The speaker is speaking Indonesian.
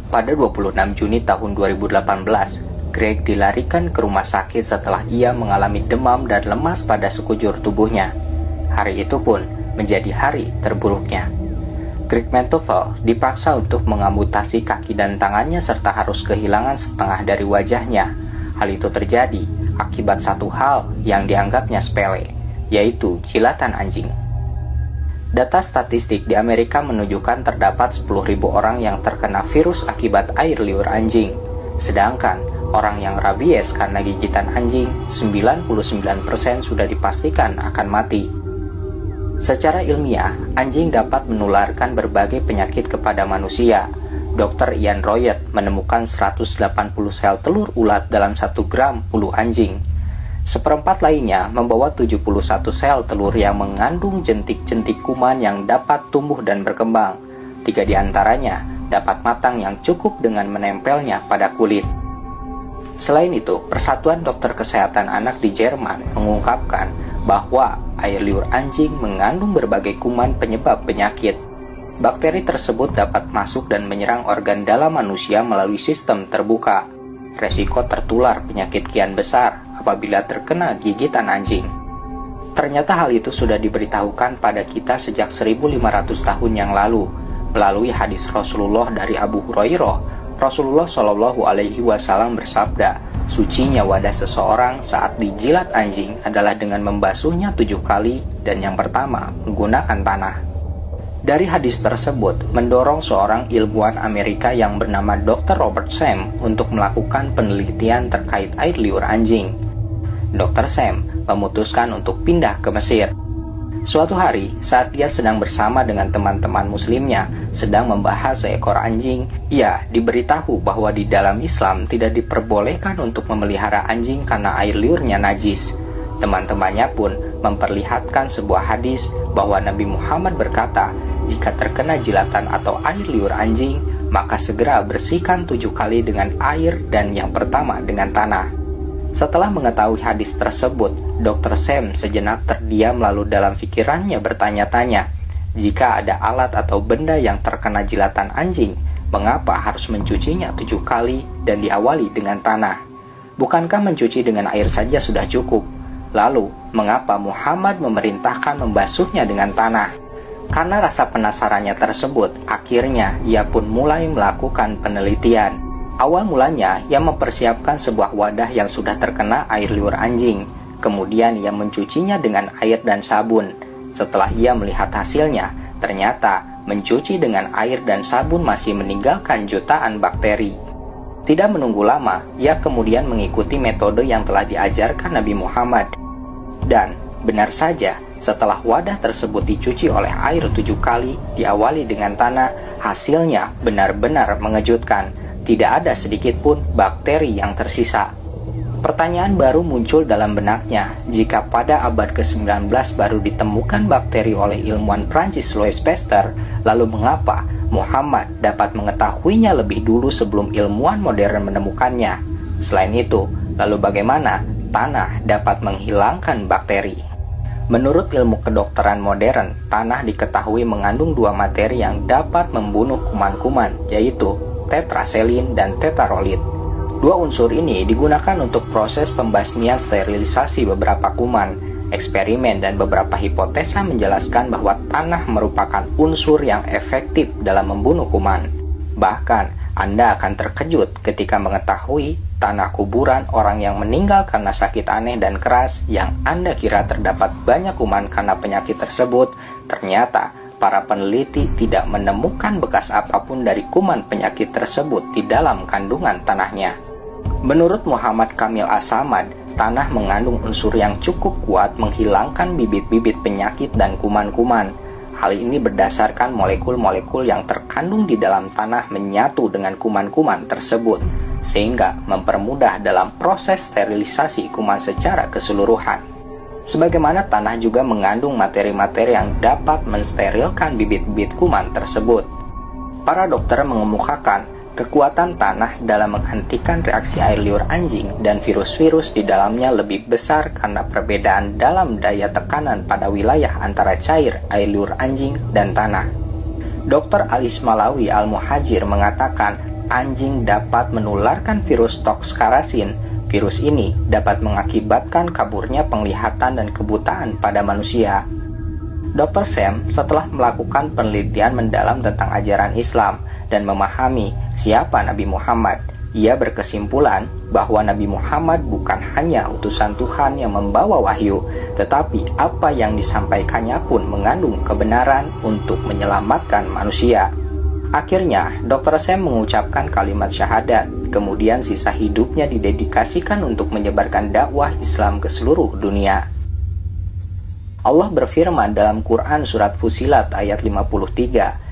Pada 26 Juni tahun 2018, Greg dilarikan ke rumah sakit setelah ia mengalami demam dan lemas pada sekujur tubuhnya. Hari itu pun menjadi hari terburuknya. Greg Mentoffel dipaksa untuk mengamputasi kaki dan tangannya serta harus kehilangan setengah dari wajahnya. Hal itu terjadi akibat satu hal yang dianggapnya sepele, yaitu jilatan anjing. Data statistik di Amerika menunjukkan terdapat 10.000 orang yang terkena virus akibat air liur anjing. Sedangkan orang yang rabies karena gigitan anjing, 99% sudah dipastikan akan mati. Secara ilmiah, anjing dapat menularkan berbagai penyakit kepada manusia. Dr. Ian Royet menemukan 180 sel telur ulat dalam 1 gram bulu anjing. Seperempat lainnya membawa 71 sel telur yang mengandung jentik-jentik kuman yang dapat tumbuh dan berkembang. 3 diantaranya dapat matang yang cukup dengan menempelnya pada kulit. Selain itu, Persatuan Dokter Kesehatan Anak di Jerman mengungkapkan bahwa air liur anjing mengandung berbagai kuman penyebab penyakit. Bakteri tersebut dapat masuk dan menyerang organ dalam manusia melalui sistem terbuka. Resiko tertular penyakit kian besar apabila terkena gigitan anjing. Ternyata hal itu sudah diberitahukan pada kita sejak 1500 tahun yang lalu. Melalui hadis Rasulullah dari Abu Hurairah, Rasulullah Shallallahu Alaihi Wasallam bersabda, sucinya wadah seseorang saat dijilat anjing adalah dengan membasuhnya 7 kali dan yang pertama menggunakan tanah. Dari hadis tersebut mendorong seorang ilmuwan Amerika yang bernama Dr. Robert Sam untuk melakukan penelitian terkait air liur anjing. Dr. Sam memutuskan untuk pindah ke Mesir. Suatu hari, saat dia sedang bersama dengan teman-teman muslimnya sedang membahas seekor anjing, ia diberitahu bahwa di dalam Islam tidak diperbolehkan untuk memelihara anjing karena air liurnya najis. Teman-temannya pun memperlihatkan sebuah hadis bahwa Nabi Muhammad berkata, jika terkena jilatan atau air liur anjing, maka segera bersihkan 7 kali dengan air dan yang pertama dengan tanah. Setelah mengetahui hadis tersebut, Dr. Sam sejenak terdiam lalu dalam pikirannya bertanya-tanya, jika ada alat atau benda yang terkena jilatan anjing, mengapa harus mencucinya 7 kali dan diawali dengan tanah? Bukankah mencuci dengan air saja sudah cukup? Lalu, mengapa Muhammad memerintahkan membasuhnya dengan tanah? Karena rasa penasarannya tersebut, akhirnya ia pun mulai melakukan penelitian. Awal mulanya, ia mempersiapkan sebuah wadah yang sudah terkena air liur anjing. Kemudian ia mencucinya dengan air dan sabun. Setelah ia melihat hasilnya, ternyata mencuci dengan air dan sabun masih meninggalkan jutaan bakteri. Tidak menunggu lama, ia kemudian mengikuti metode yang telah diajarkan Nabi Muhammad. Dan benar saja, setelah wadah tersebut dicuci oleh air 7 kali, diawali dengan tanah, hasilnya benar-benar mengejutkan. Tidak ada sedikit pun bakteri yang tersisa. Pertanyaan baru muncul dalam benaknya, jika pada abad ke-19 baru ditemukan bakteri oleh ilmuwan Prancis Louis Pasteur, lalu mengapa Muhammad dapat mengetahuinya lebih dulu sebelum ilmuwan modern menemukannya? Selain itu, lalu bagaimana tanah dapat menghilangkan bakteri? Menurut ilmu kedokteran modern, tanah diketahui mengandung 2 materi yang dapat membunuh kuman-kuman, yaitu tetraselin dan tetarolit. 2 unsur ini digunakan untuk proses pembasmian sterilisasi beberapa kuman. Eksperimen dan beberapa hipotesa menjelaskan bahwa tanah merupakan unsur yang efektif dalam membunuh kuman. Bahkan, Anda akan terkejut ketika mengetahui tanah kuburan orang yang meninggal karena sakit aneh dan keras yang Anda kira terdapat banyak kuman karena penyakit tersebut, ternyata para peneliti tidak menemukan bekas apapun dari kuman penyakit tersebut di dalam kandungan tanahnya. Menurut Muhammad Kamil As-Samad, tanah mengandung unsur yang cukup kuat menghilangkan bibit-bibit penyakit dan kuman-kuman. Hal ini berdasarkan molekul-molekul yang terkandung di dalam tanah menyatu dengan kuman-kuman tersebut, sehingga mempermudah dalam proses sterilisasi kuman secara keseluruhan. Sebagaimana tanah juga mengandung materi-materi yang dapat mensterilkan bibit-bibit kuman tersebut. Para dokter mengemukakan kekuatan tanah dalam menghentikan reaksi air liur anjing dan virus-virus di dalamnya lebih besar karena perbedaan dalam daya tekanan pada wilayah antara cair air liur anjing dan tanah. Dr. Alis Malawi Al-Muhajir mengatakan anjing dapat menularkan virus toxkarasin. Virus ini dapat mengakibatkan kaburnya penglihatan dan kebutaan pada manusia. Dr. Sam setelah melakukan penelitian mendalam tentang ajaran Islam dan memahami siapa Nabi Muhammad, ia berkesimpulan bahwa Nabi Muhammad bukan hanya utusan Tuhan yang membawa wahyu, tetapi apa yang disampaikannya pun mengandung kebenaran untuk menyelamatkan manusia. Akhirnya, Dr. Sam mengucapkan kalimat syahadat, kemudian sisa hidupnya didedikasikan untuk menyebarkan dakwah Islam ke seluruh dunia. Allah berfirman dalam Quran Surat Fusilat ayat 53,